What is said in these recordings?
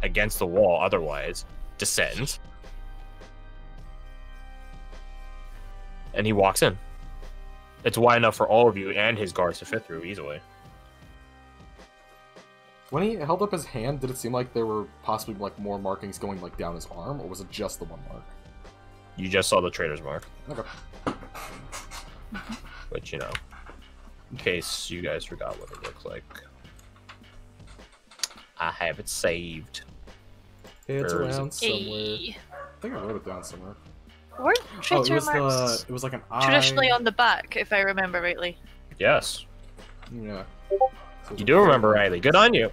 against the wall otherwise, descends. And he walks in. It's wide enough for all of you and his guards to fit through easily. When he held up his hand, did it seem like there were possibly like more markings going like down his arm, or was it just the one mark? You just saw the trader's mark. Okay. But, you know, in case you guys forgot what it looks like. I have it saved. It's Where is around it? somewhere. Hey. I think I wrote it down somewhere. Weren't Oh, trader marks it was like an eye. traditionally on the back, if I remember rightly? Yes. Yeah. So You do remember rightly. Good on you.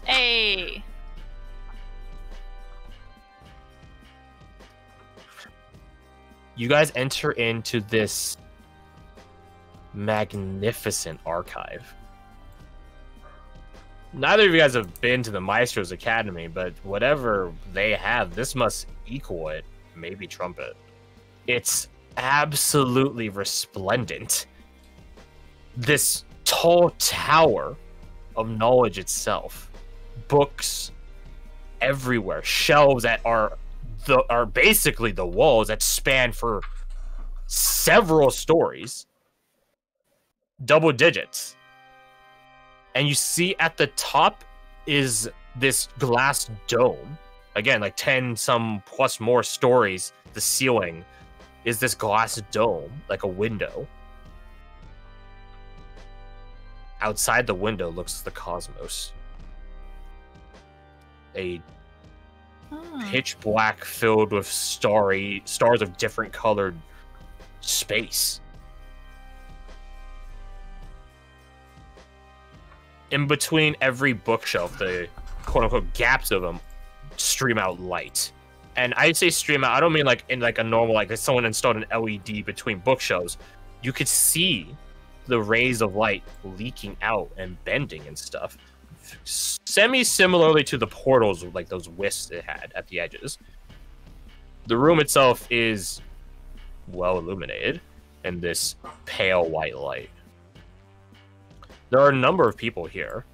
Hey! You guys enter into this magnificent archive. Neither of you guys have been to the Maestro's Academy, but whatever they have, this must equal it, maybe trump it. It's absolutely resplendent. This tall tower of knowledge itself. Books everywhere. Shelves that are basically the walls that span for several stories. Double digits. And you see at the top is this glass dome. Again, like 10 some plus more stories. The ceiling is this glass dome, like a window. Outside the window looks the cosmos. A pitch black filled with stars of different colored space. In between every bookshelf, the quote-unquote gaps of them stream out light. And I say stream out, I don't mean like in like a normal, like if someone installed an LED between bookshelves. You could see the rays of light leaking out and bending and stuff. Semi-similarly to the portals, like those wisps it had at the edges. The room itself is well illuminated in this pale white light. There are a number of people here,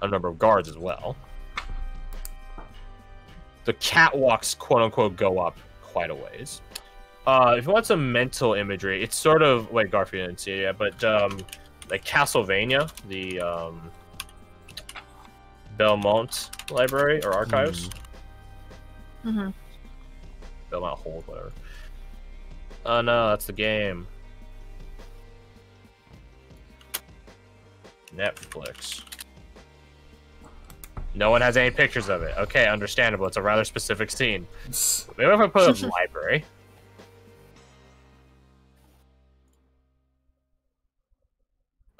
a number of guards as well. The catwalks, quote-unquote, go up quite a ways. If you want some mental imagery, it's sort of... Wait, Garfield didn't see it yet, but like Castlevania, the Belmont Library or Archives. Belmont Hold, whatever. Oh no, that's the game. Netflix. No one has any pictures of it. Okay, understandable. It's a rather specific scene. Maybe if I put a library.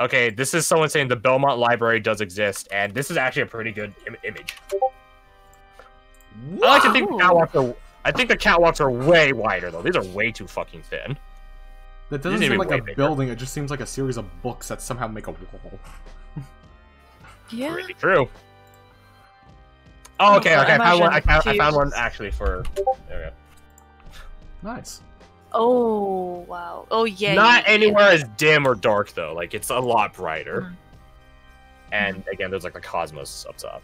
Okay, this is someone saying the Belmont Library does exist, and this is actually a pretty good image. I like to think the catwalks are. I think the catwalks are way wider though. These are way too fucking thin. That doesn't seem like a building. It just seems like a series of books that somehow make a wall. Yeah. Pretty true. Oh, okay, okay. I found one actually for. There we go. Nice. Oh wow. Oh yeah. Not anywhere as dim or dark though. Like it's a lot brighter. And again, there's like the cosmos up top.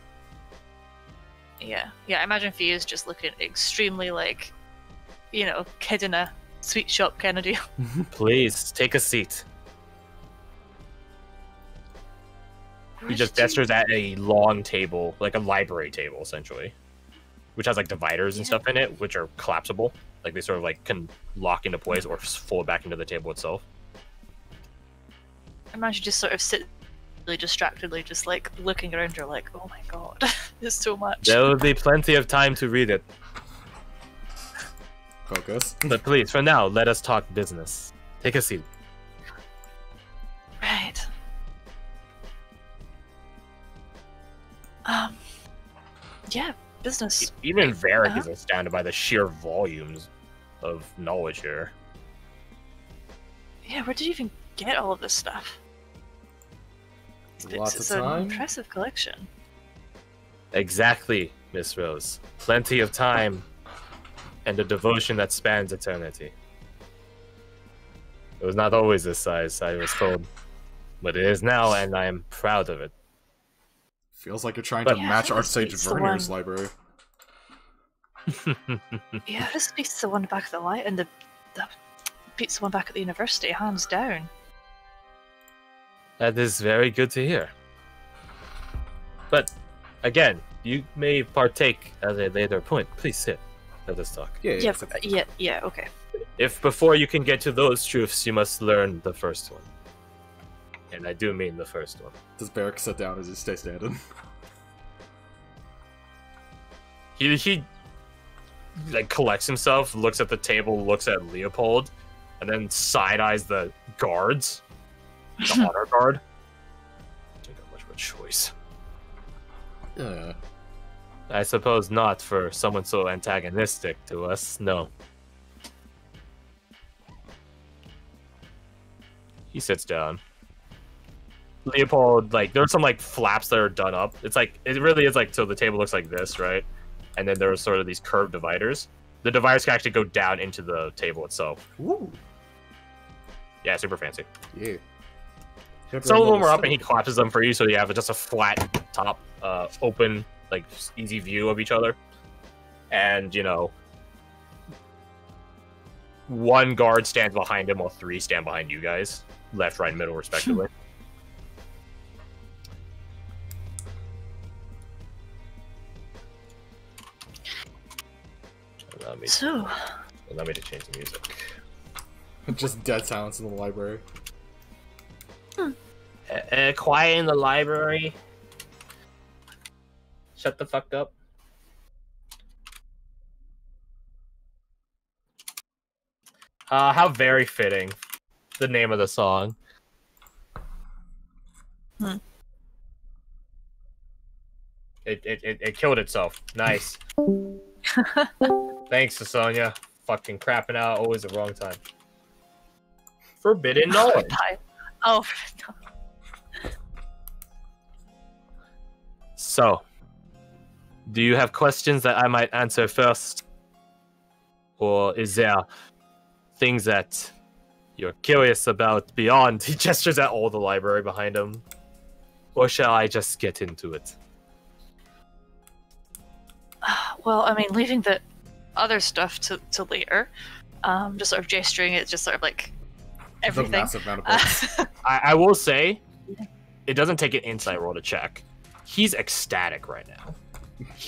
Yeah. Yeah. I imagine Fia's just looking extremely like, you know, kid in a sweet shop kind of deal. Please take a seat. He just gestures at a long table, like a library table, essentially, which has like dividers and stuff in it, which are collapsible. Like they sort of like can lock into place or fold back into the table itself. I imagine just sort of sit really distractedly, just like looking around her, like, oh my god, there's so much. There will be plenty of time to read it. Focus. But please, for now, let us talk business. Take a seat. Right. Yeah, business. Even Varric is astounded by the sheer volumes of knowledge here. Yeah, where did you even get all of this stuff? Lots It's of time. an impressive collection. Exactly, Miss Rose. Plenty of time and a devotion that spans eternity. It was not always this size, I was told. But it is now, and I am proud of it. Feels like you're trying But- to Yeah, match I think this Archsage beats the Werner's one. library. Yeah, this beats the one back at the light, and the beats the one back at the university, hands down. That is very good to hear. But again, you may partake at a later point. Please sit. Let us talk. Yeah, okay. If before you can get to those truths, you must learn the first one. And I do mean the first one. Does Barrick sit down as he stays standing? He like collects himself, looks at the table, looks at Leopold, and then side eyes the guards. The honor guard. I don't have much of a choice. Yeah. I suppose not for someone so antagonistic to us, no. He sits down. Leopold, like, there's some, like, flaps that are done up. It's like, it really is like, so the table looks like this, right? And then there are sort of these curved dividers. The dividers can actually go down into the table itself. Woo. Yeah, super fancy. Yeah. Some of them are up and he collapses them for you, so you have just a flat top, open, like, easy view of each other. And, you know, one guard stands behind him while three stand behind you guys. Left, right, and middle, respectively. Allow me to change the music. Just dead silence in the library. Quiet in the library. Shut the fuck up. How very fitting. The name of the song. It killed itself. Nice. Thanks, Sonia. Fucking crapping out always the wrong time. Forbidden knowledge. Oh, So, do you have questions that I might answer first? Or is there things that you're curious about beyond? He gestures at all the library behind him. Or shall I just get into it? well, I mean, leaving the other stuff to later. Just sort of gesturing it, just sort of like The everything. massive amount of books. I will say, it doesn't take an insight roll to check. He's ecstatic right now.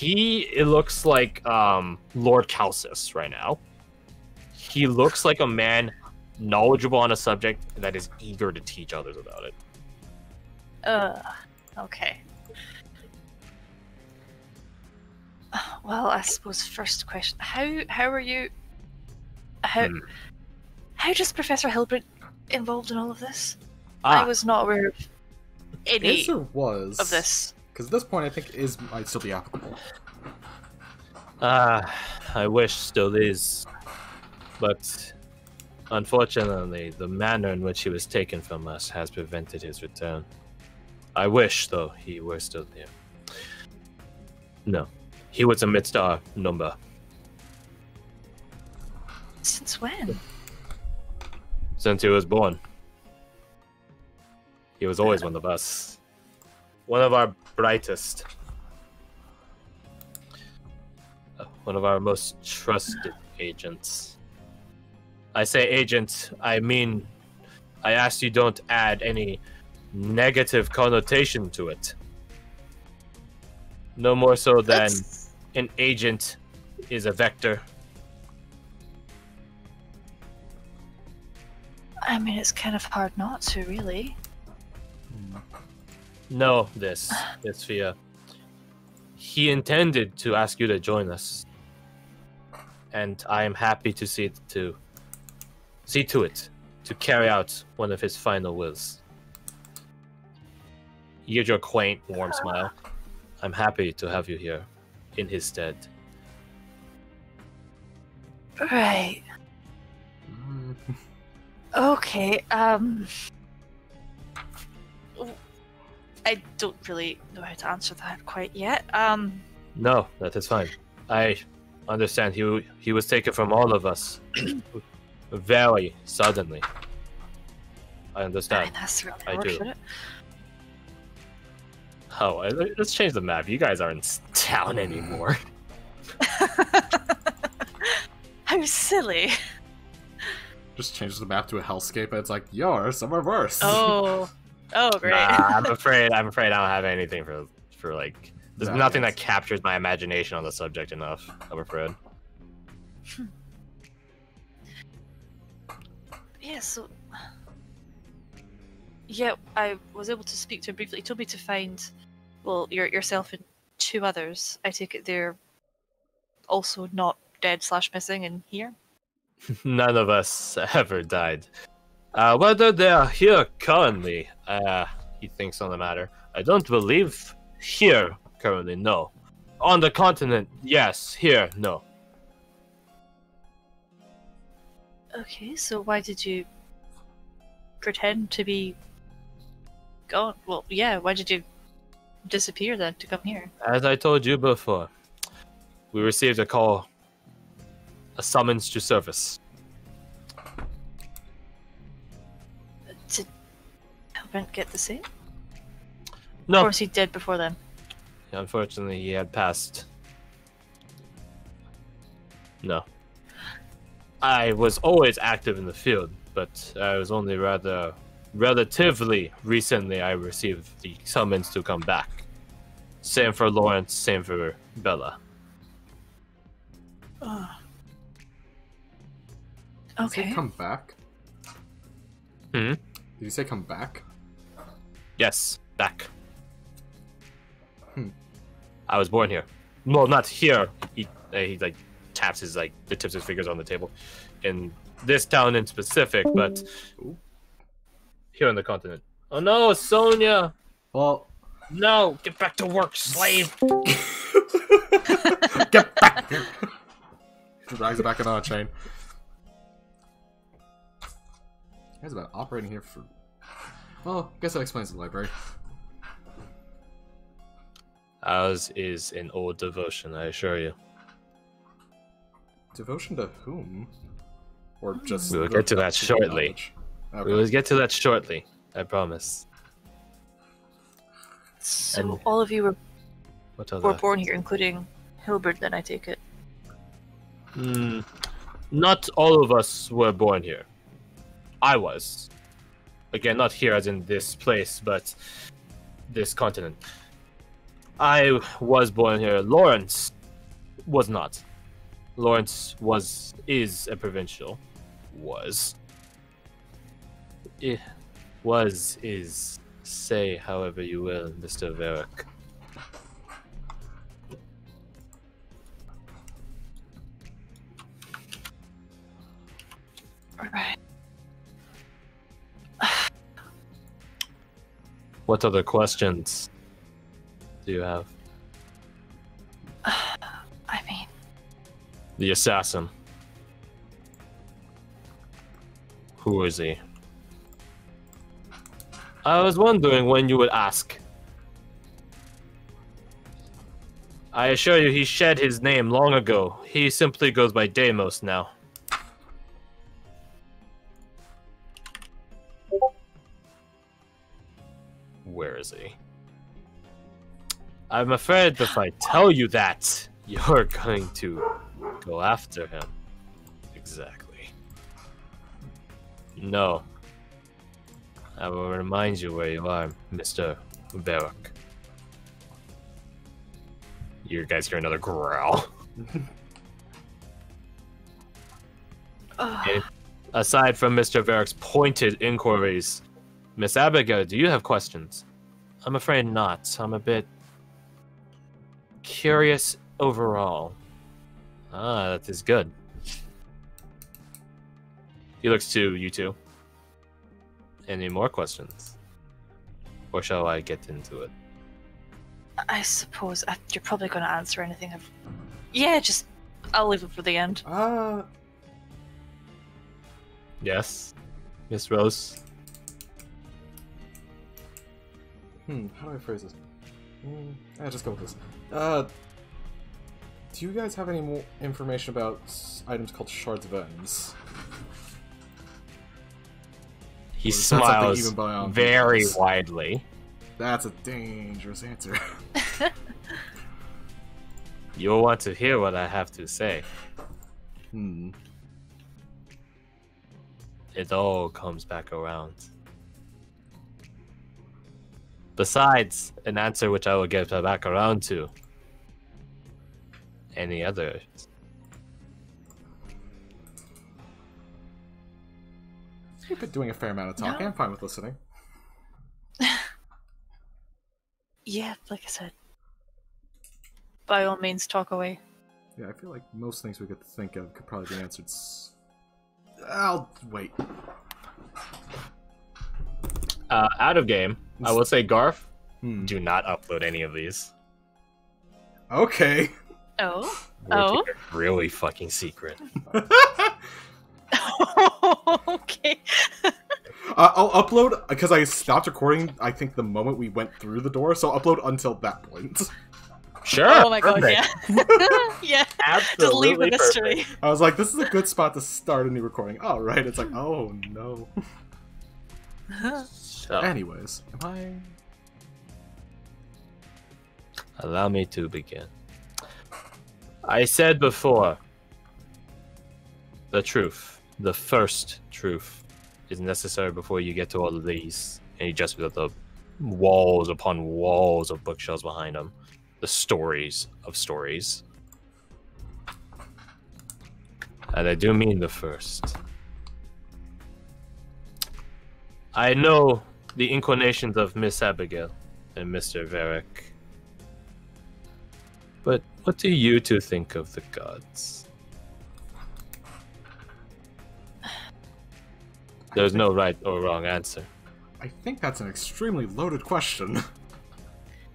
It looks like Lord Calcis right now. He looks like a man knowledgeable on a subject that is eager to teach others about it. Okay. Well, I suppose first question: how are you? How does Professor Hilbert involved in all of this? I was not aware of any Is or was of this. Because at this point, I think might still be applicable. I wish still is, but unfortunately, the manner in which he was taken from us has prevented his return. I wish, though, he were still here. No, he was amidst our number. Since when? Since he was born. He was always one of us. One of our brightest. One of our most trusted agents. I say agent, I mean, I ask you don't add any negative connotation to it. No more so than That's- an agent is a vector. I mean, it's kind of hard not to, really. Know this, Fia. He intended to ask you to join us. And I am happy to see to it, to carry out one of his final wills. He gives you a quaint, warm smile. I'm happy to have you here, in his stead. Right. Okay, I don't really know how to answer that quite yet. No, that is fine. I understand he was taken from all of us very suddenly. I I understand. mean, that's really I do. unfortunate. Oh, let's change the map. You guys aren't in town anymore. How silly. Just changes the map to a hellscape, and it's like, you're somewhere worse. Oh. Oh, great. Nah, I'm afraid I don't have anything for like. There's Nah, nothing yes. that captures my imagination on the subject enough. I'm afraid. Yeah, so... Yeah, I was able to speak to him briefly. He told me to find, well, yourself and 2 others. I take it they're also not dead / missing in here? None of us ever died. Whether they are here currently, he thinks on the matter. I don't believe here currently, no. On the continent, yes. Here, no. Okay, so why did you pretend to be gone? Well, yeah, why did you disappear then to come here? As I told you before, we received a call, a summons to service. Did Hellbrand get the same? No, Or was he dead before then? unfortunately, he had passed. No. I was always active in the field, but I was only relatively recently I received the summons to come back. Same for Lawrence, same for Bella. Oh. Did Okay. you say come back? Hmm? Did you say come back? Yes, back. Hmm. I was born here. Well, not here. He like taps his like the tips of his fingers on the table, in this town in specific, but here on the continent. Oh no, Sonia! Well, No, get back to work, slave. get back here! Drags it back on a chain. Guys, about operating here for. Well, I guess that explains the library. Ours is an old devotion, I assure you. Devotion to whom? Or just. We will get to that shortly. knowledge? Okay. We will get to that shortly, I promise. So And- all of you were What born here, including Hilbert, then I take it. Not all of us were born here. I was. Again, not here as in this place, but this continent. I was born here. Lawrence was not. Lawrence is a provincial. Is. Say however you will, Mr. Varric. Alright. What other questions do you have? I mean, The assassin. Who is he? I was wondering when you would ask. I assure you he shed his name long ago. He simply goes by Deimos now. Where is he? I'm afraid if I tell you that, you're going to go after him. Exactly. No. I will remind you where you are, Mr. Varric. You guys hear another growl. And aside from Mr. Varric's pointed inquiries, Miss Abigail, do you have questions? I'm afraid not. I'm a bit curious overall. Ah, that is good. He looks to you two. Any more questions? Or shall I get into it? I suppose you're probably going to answer anything. Yeah, just I'll leave it for the end. Yes, Miss Rose. How do I phrase this? Just go with this. Do you guys have any more information about items called shards of ends? He Or is that something smiles even beyond very these? widely. That's a dangerous answer. You'll want to hear what I have to say. It all comes back around. Besides an answer which I will get back around to. Any others? You've been doing a fair amount of talking. No. I'm fine with listening. Yeah, like I said. By all means, talk away. Yeah, I feel like most things we could think of could probably be answered. I'll wait. Out of game, I will say, Garth, Hmm. do not upload any of these. Okay. Oh? We'll keep it really fucking secret. Okay. I'll upload, because I stopped recording, I think, the moment we went through the door, so I'll upload until that point. Sure. Oh my god, perfect. yeah. Yeah. Just leave the Absolutely mystery. perfect. I was like, this is a good spot to start a new recording. Oh, right. It's like, oh, no. So, Anyways, am I... allow me to begin. I said before, the truth, the first truth, is necessary before you get to all of these. And you just got the walls upon walls of bookshelves behind them. The stories of stories. And I do mean the first. I know the inclinations of Miss Abigail and Mr. Varric. But what do you two think of the gods? There's no right or wrong answer. I think that's an extremely loaded question.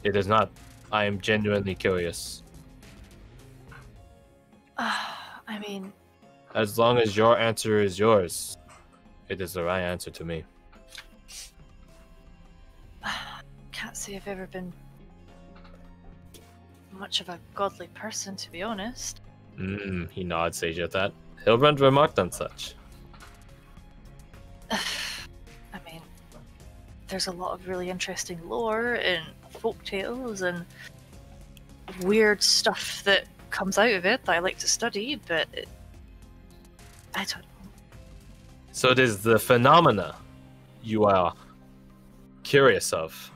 It is not. I am genuinely curious. I mean, As long as your answer is yours, it is the right answer to me. can't say I've ever been much of a godly person, to be honest. He nods sage at that. Hilbrand remarked on such. I mean, there's a lot of really interesting lore and folktales and weird stuff that comes out of it that I like to study, but I don't know. So it is the phenomena you are curious of.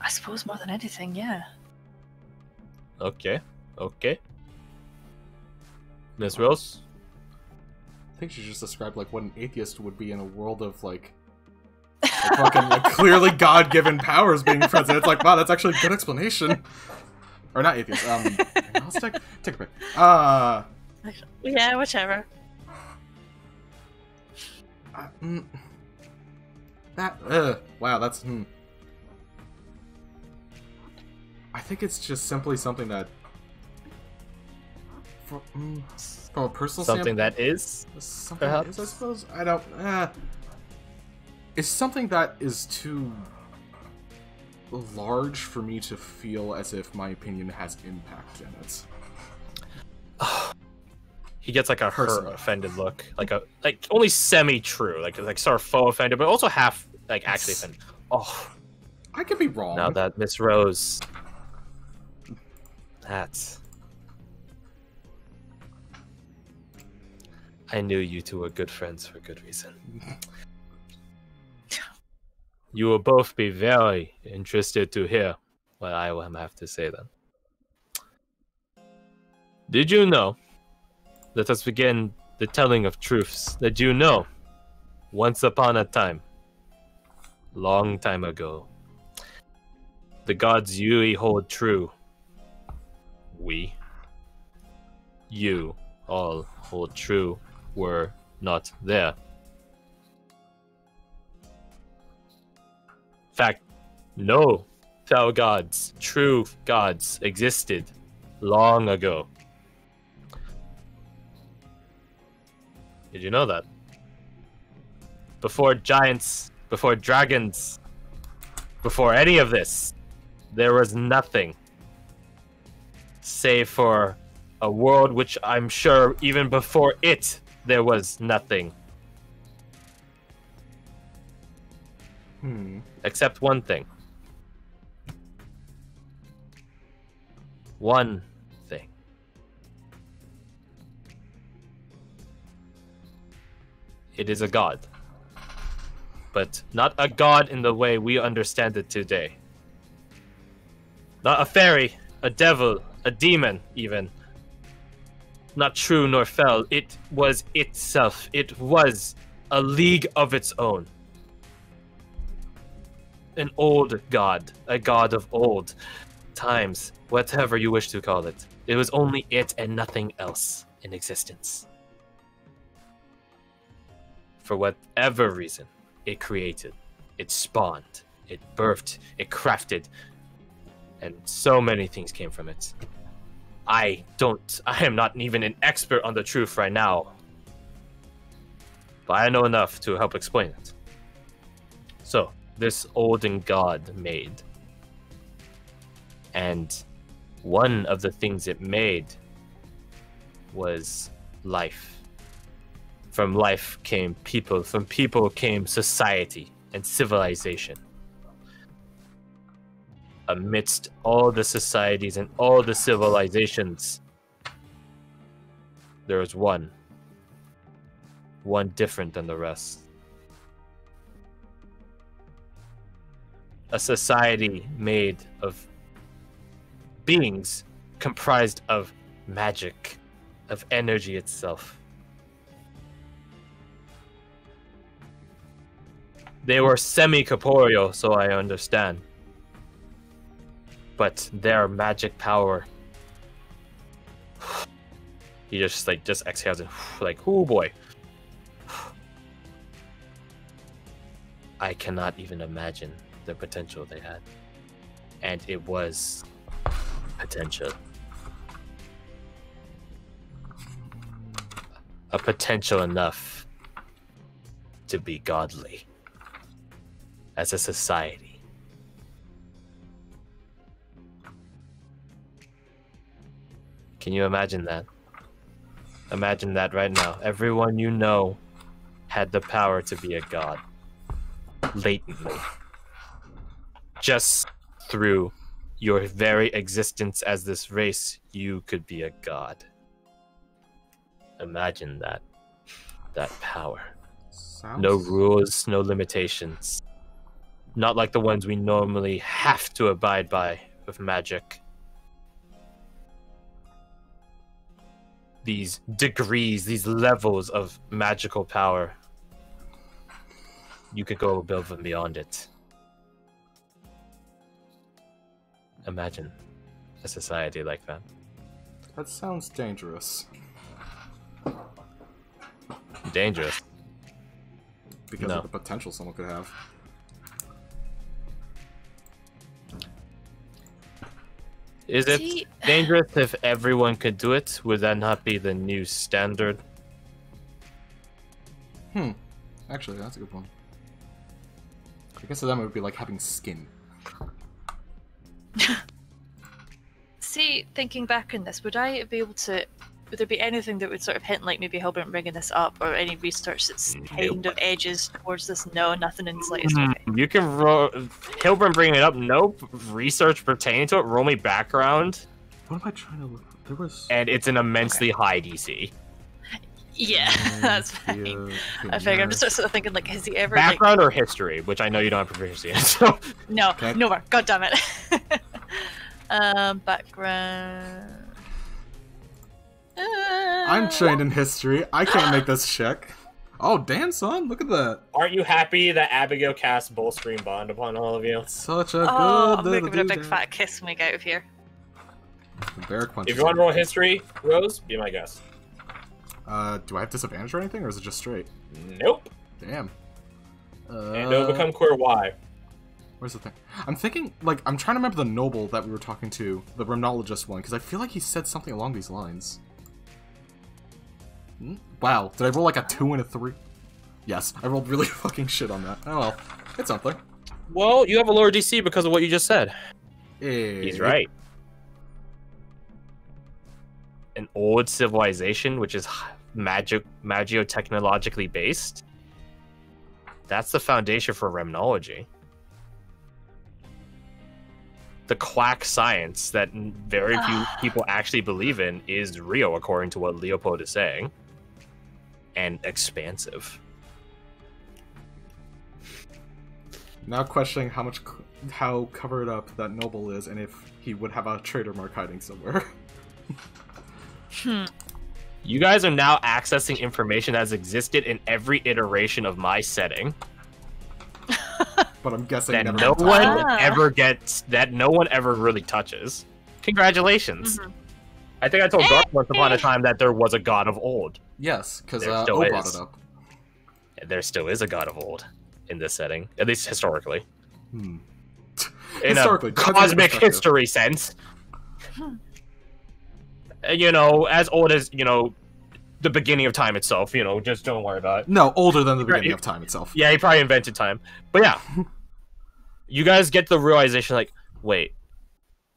I suppose more than anything, yeah. Okay, okay. Miss Rose? I think she just described like what an atheist would be in a world of like fucking like clearly God-given powers being present. It's like, wow, that's actually a good explanation. Or not atheist. Let's take a break. Yeah, whichever. Wow, that's I think it's just simply something that from a personal Something standpoint, that is? something perhaps? is, I suppose. I don't. It's something that is too large for me to feel as if my opinion has impact in it. He gets like a hurt, Personally. offended look, like only semi-true, like sort of faux offended, but also half like actually offended. Oh, I could be wrong. now that Miss Rose, that's. I knew you two were good friends for good reason. You will both be very interested to hear what I will have to say then. Did you know? Let us begin the telling of truths. Did you know? Once upon a time, long time ago, the gods you hold true. You all hold true, were not there. In fact, no true gods existed long ago. Did you know that? Before giants, before dragons, before any of this, there was nothing. Save for a world which I'm sure even before it, there was nothing. Except one thing. one thing. It is a god. But not a god in the way we understand it today. Not a fairy, a devil, a demon, even. Not true nor fell. It was itself. It was a league of its own. An old god. A god of old times. Whatever you wish to call it. It was only it and nothing else in existence. For whatever reason, it created, it spawned, it birthed, it crafted, and so many things came from it. I am not even an expert on the truth right now, but I know enough to help explain it. So, this olden god made, and one of the things it made was life. From life came people, from people came society and civilization. Amidst all the societies and all the civilizations, there was one different than the rest. A society made of beings comprised of magic, of energy itself. They were semi-corporeal, so I understand. But their magic power... He just exhales and like, oh boy. I cannot even imagine the potential they had. And it was potential. A potential enough to be godly. As a society. Can you imagine that? Imagine that right now. Everyone you know had the power to be a god. Latently. Just through your very existence as this race, you could be a god. Imagine that. That power. No rules, no limitations. Not like the ones we normally have to abide by with magic. These degrees, these levels of magical power. You could go above and beyond it. Imagine a society like that. That sounds dangerous. Dangerous? Because of the potential someone could have. Is it dangerous if everyone could do it? Would that not be the new standard? Actually, that's a good one. I guess that would be like having skin. See, thinking back on this, would I be able to... Would there be anything that would sort of hint, like maybe Hilbert bringing this up, or any research that's kind of edges towards this? No, nothing in the slightest way. You can Hilbert bringing it up. Nope. Research pertaining to it. Roll me background. What am I trying to look for? There was... And it's an immensely high DC. Yeah, that's fine. I figure I'm just sort of thinking, like, has he ever... Background or history, which I know you don't have proficiency in, so... No, no more. God damn it. Background... I'm trained in history. I can't make this check. Oh, damn, son. Look at that. Aren't you happy that Abigail cast Bull Screen Bond upon all of you? Such a good... I'm gonna give it a big fat kiss when we get out of here. If you want to roll history, Rose, be my guest. Do I have disadvantage or anything, or is it just straight? Nope. Damn. And it'll become clear why. Where's the thing? I'm thinking, like, I'm trying to remember the noble that we were talking to, the rhymnologist one, because I feel like he said something along these lines. Wow, did I roll like a 2 and a 3? Yes, I rolled really fucking shit on that. Oh well, it's something. Well, you have a lower DC because of what you just said. Hey. He's right. An old civilization, which is magio-technologically based. That's the foundation for rhymnology. the quack science that very few people actually believe in is real, according to what Leopold is saying, and expansive. Now questioning how covered up that noble is, and if he would have a trader mark hiding somewhere. You guys are now accessing information that has existed in every iteration of my setting. But I'm guessing that never no one ever gets, that no one ever really touches. Congratulations. I think I told Garth once upon a time that there was a god of old. Yes, because There O still brought is. it up. There still is a god of old in this setting, at least historically. In Historically, a cosmic history sense. You know, as old as, you know, the beginning of time itself, you know, just don't worry about it. No, older than the beginning of time itself. Yeah, he probably invented time. But yeah, you guys get the realization, like, wait,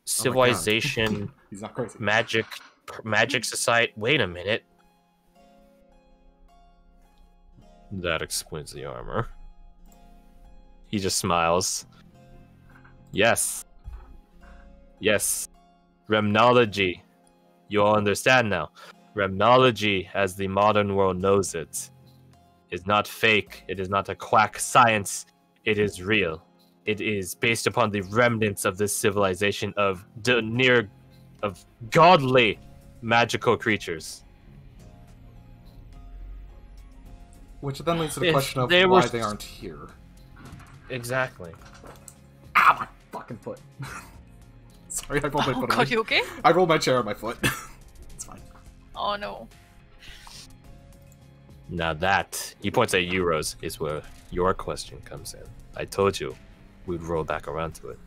civilization, He's not crazy. magic society, wait a minute. That explains the armor. He just smiles. Yes. Yes. Remnology. You all understand now. Remnology, as the modern world knows it, is not fake. It is not a quack science. It is real. It is based upon the remnants of this civilization of godly magical creatures. Which then leads to the question of why they aren't here. Exactly. Ah, my fucking foot. Sorry, I rolled my foot. God, you okay? I rolled my chair on my foot. It's fine. Oh no. Now that, he points at euros, is where your question comes in. I told you we'd roll back around to it.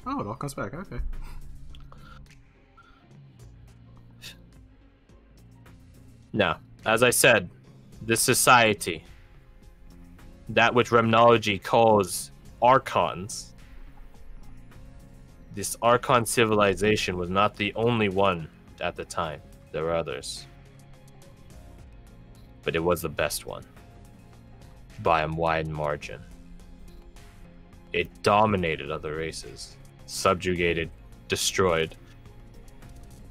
Oh, it all comes back. Okay. Now, as I said, this society, that which Remnology calls Archons, this Archon civilization was not the only one at the time. There were others. But it was the best one. By a wide margin. It dominated other races. Subjugated. Destroyed.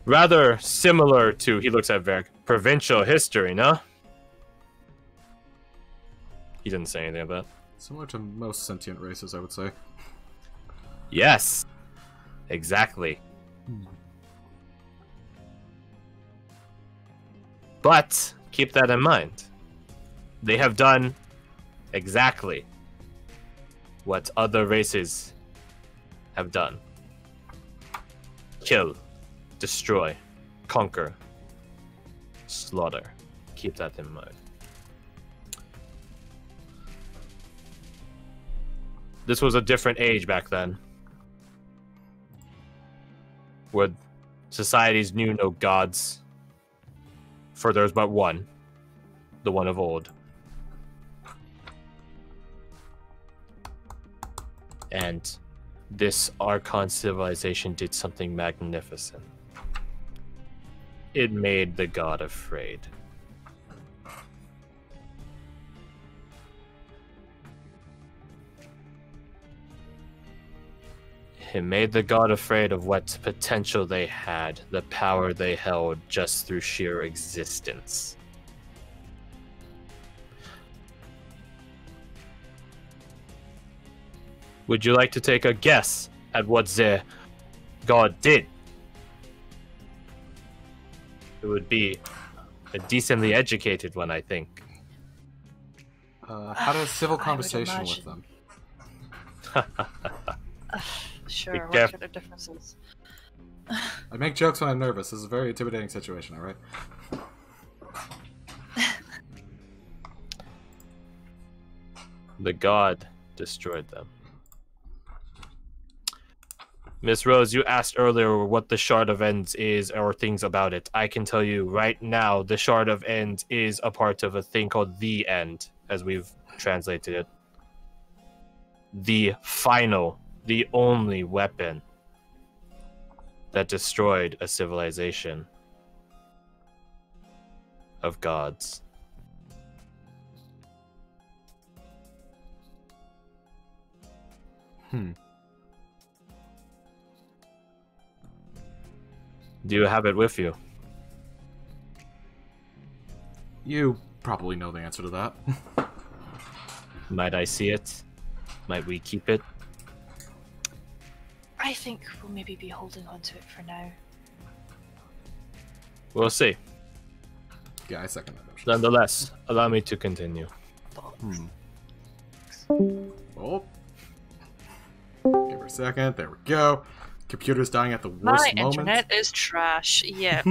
Rather similar to, he looks at Varric, provincial history, no? He didn't say anything about that. Similar to most sentient races, I would say. Yes. Exactly. But keep that in mind. They have done exactly what other races have done. Kill, destroy, conquer, slaughter. Keep that in mind. This was a different age back then, where societies knew no gods, for there was but one, the one of old. And this Archon civilization did something magnificent. It made the god afraid. It made the god afraid of what potential they had, the power they held just through sheer existence. Would you like to take a guess at what the god did? It would be a decently educated one, I think. Had a civil conversation with them. Sure, Be what careful. kind of differences? I make jokes when I'm nervous. This is a very intimidating situation, alright? The god destroyed them. Miss Rose, you asked earlier what the Shard of Ends is or things about it. I can tell you right now, the Shard of Ends is a part of a thing called The End, as we've translated it. The final, the only weapon that destroyed a civilization of gods. Do you have it with you? You probably know the answer to that. Might I see it? Might we keep it? I think we'll maybe be holding on to it for now. We'll see. Yeah, I second that motion. Nonetheless, allow me to continue. Oh. Give her a second. There we go. Computer's dying at the worst My moment. internet is trash. Yeah.